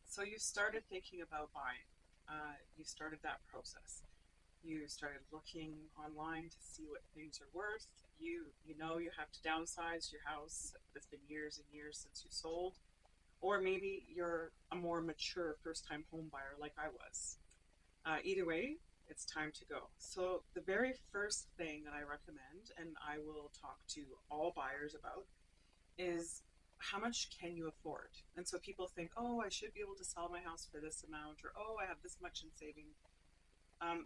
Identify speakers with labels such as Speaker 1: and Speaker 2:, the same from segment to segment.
Speaker 1: So you started thinking about buying. You started that process. You started looking online to see what things are worth. You know you have to downsize your house. It's been years and years since you sold. Or maybe you're a more mature first-time home buyer like I was. Either way, it's time to go. So the very first thing that I recommend, and I will talk to all buyers about, is how much can you afford? And so people think, oh, I should be able to sell my house for this amount, or oh, I have this much in saving.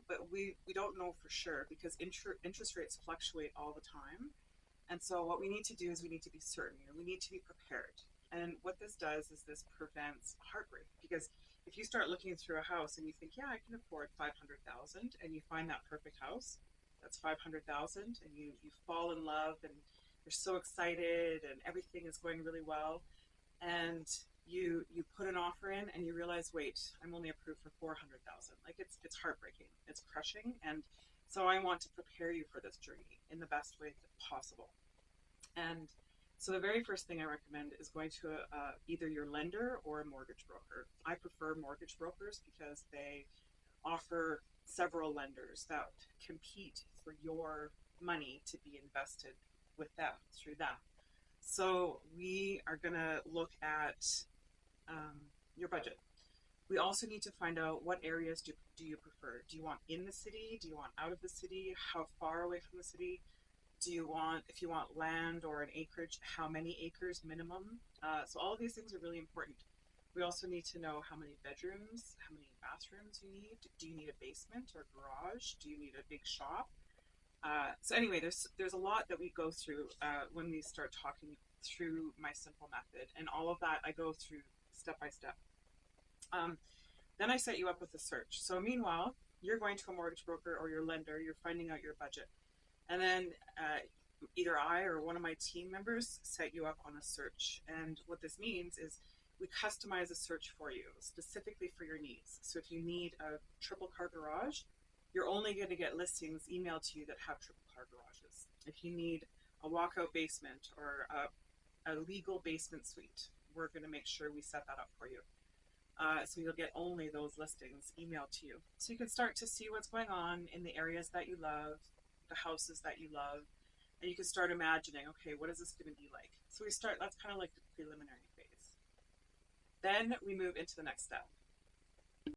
Speaker 1: But we don't know for sure because interest rates fluctuate all the time. And so what we need to do is we need to be certain, we need to be prepared. And what this does is this prevents heartbreak because if you start looking through a house and you think, yeah, I can afford 500,000, and you find that perfect house, that's 500,000, and you fall in love and you're so excited and everything is going really well, and you put an offer in and you realize, wait, I'm only approved for 400,000. Like it's heartbreaking, it's crushing, and so I want to prepare you for this journey in the best way possible. And so the very first thing I recommend is going to either your lender or a mortgage broker. I prefer mortgage brokers because they offer several lenders that compete for your money to be invested with them through them. So we are going to look at your budget. We also need to find out what areas do you prefer. Do you want in the city? Do you want out of the city? How far away from the city? Do you want, if you want land or an acreage, how many acres minimum? So all of these things are really important. We also need to know how many bedrooms, how many bathrooms you need. Do you need a basement or garage? Do you need a big shop? So anyway, there's a lot that we go through when we start talking through my simple method, and all of that I go through step by step. Um, then I set you up with a search. So meanwhile, you're going to a mortgage broker or your lender. You're finding out your budget. And then either I or one of my team members set you up on a search. And what this means is we customize a search for you specifically for your needs. So if you need a triple car garage, you're only going to get listings emailed to you that have triple car garages. If you need a walkout basement or a legal basement suite, we're going to make sure we set that up for you. So you'll get only those listings emailed to you. So you can start to see what's going on in the areas that you love, the houses that you love, and you can start imagining, okay, what is this going to be like? So that's kind of like the preliminary phase. Then we move into the next step.